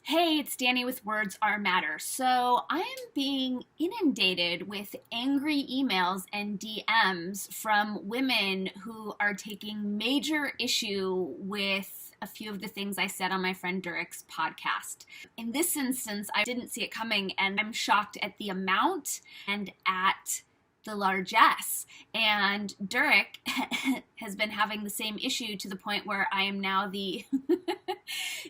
Hey, it's Danny with Words Are Matter. So I am being inundated with angry emails and DMs from women who are taking major issue with a few of the things I said on my friend Durek's podcast. In this instance, I didn't see it coming, and I'm shocked at the amount and at the largesse. And Durek has been having the same issue to the point where I am now the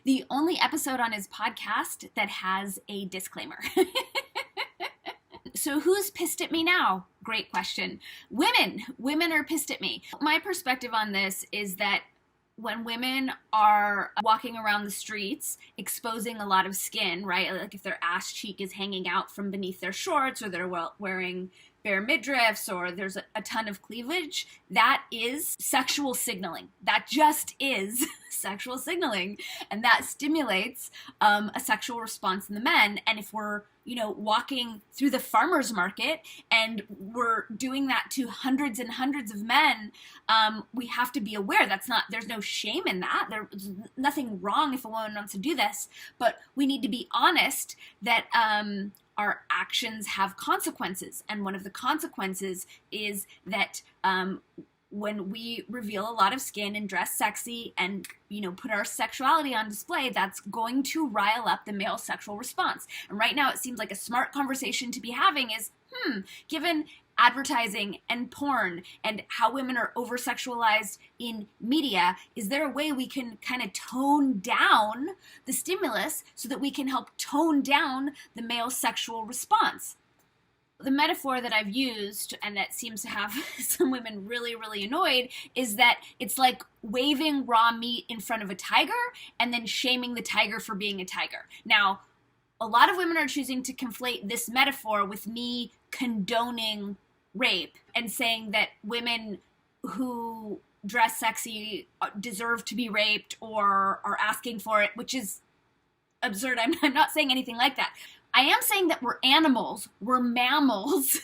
the only episode on his podcast that has a disclaimer. So who's pissed at me now? Great question. Women are pissed at me. My perspective on this is that when women are walking around the streets exposing a lot of skin, right? Like if their ass cheek is hanging out from beneath their shorts, or they're wearing bare midriffs, or there's a ton of cleavage, that is sexual signaling. That just is sexual signaling. And that stimulates a sexual response in the men. And if we're, walking through the farmer's market and we're doing that to hundreds and hundreds of men, we have to be aware there's no shame in that. There's nothing wrong if a woman wants to do this, but we need to be honest that, our actions have consequences. And one of the consequences is that when we reveal a lot of skin and dress sexy and, put our sexuality on display, that's going to rile up the male sexual response. And right now it seems like a smart conversation to be having is, given advertising and porn and how women are over-sexualized in media, is there a way we can kind of tone down the stimulus so that we can help tone down the male sexual response? The metaphor that I've used, and that seems to have some women really, really annoyed, is that it's like waving raw meat in front of a tiger and then shaming the tiger for being a tiger. Now, a lot of women are choosing to conflate this metaphor with me condoning rape and saying that women who dress sexy deserve to be raped or are asking for it, which is absurd. I'm not saying anything like that. I am saying that we're animals, we're mammals,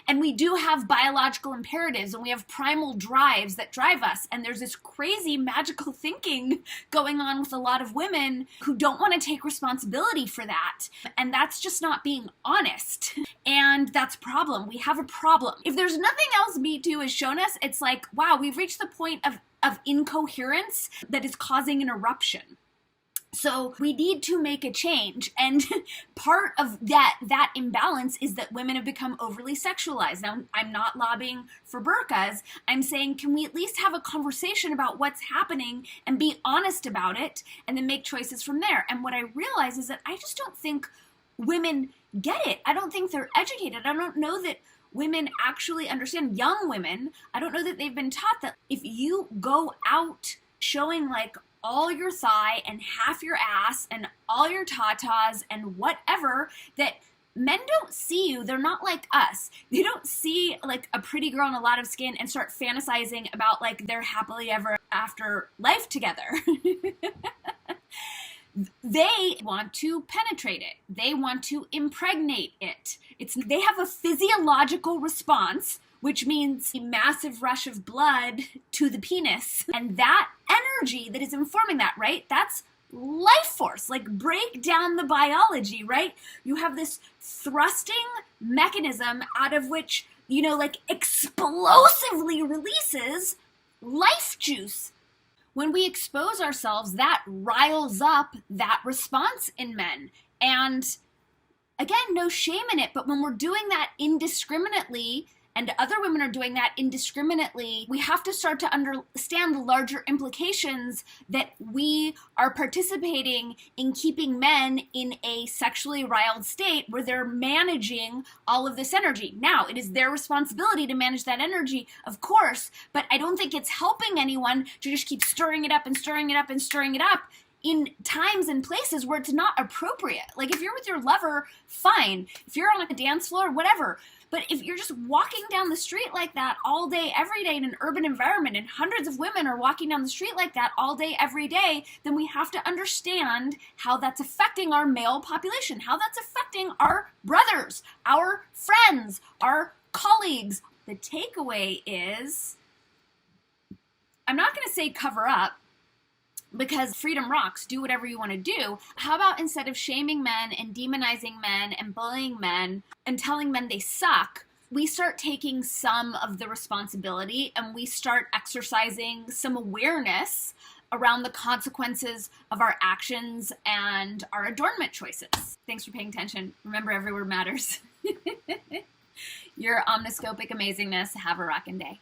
and we do have biological imperatives, and we have primal drives that drive us, and there's this crazy magical thinking going on with a lot of women who don't want to take responsibility for that, and that's just not being honest, and that's a problem. We have a problem. If there's nothing else Me Too has shown us, it's like, wow, we've reached the point of incoherence that is causing an eruption. So we need to make a change, and part of that imbalance is that women have become overly sexualized. Now, I'm not lobbying for burqas. I'm saying, can we at least have a conversation about what's happening and be honest about it, and then make choices from there? And what I realize is that I just don't think women get it. I don't think they're educated. I don't know that women actually understand. Young women, I don't know that they've been taught that if you go out showing like all your thigh and half your ass and all your tatas and whatever, that men don't see you. They're not like us. They don't see like a pretty girl and a lot of skin and start fantasizing about like their happily ever after life together. They want to penetrate it. They want to impregnate it. They have a physiological response, which means a massive rush of blood to the penis. And that energy that is informing that, right? That's life force. Like, break down the biology, right? You have this thrusting mechanism out of which, like explosively releases life juice. When we expose ourselves, that riles up that response in men. And again, no shame in it, but when we're doing that indiscriminately, and other women are doing that indiscriminately, we have to start to understand the larger implications that we are participating in keeping men in a sexually riled state where they're managing all of this energy. Now, it is their responsibility to manage that energy, of course, but I don't think it's helping anyone to just keep stirring it up and stirring it up and stirring it up in times and places where it's not appropriate. Like, if you're with your lover, fine. If you're on a dance floor, whatever. But if you're just walking down the street like that all day, every day in an urban environment, and hundreds of women are walking down the street like that all day, every day, then we have to understand how that's affecting our male population, how that's affecting our brothers, our friends, our colleagues. The takeaway is, I'm not going to say cover up, because freedom rocks, do whatever you want to do. How about instead of shaming men and demonizing men and bullying men and telling men they suck, we start taking some of the responsibility and we start exercising some awareness around the consequences of our actions and our adornment choices. Thanks for paying attention. Remember, every word matters. Your omniscopic amazingness. Have a rockin' day.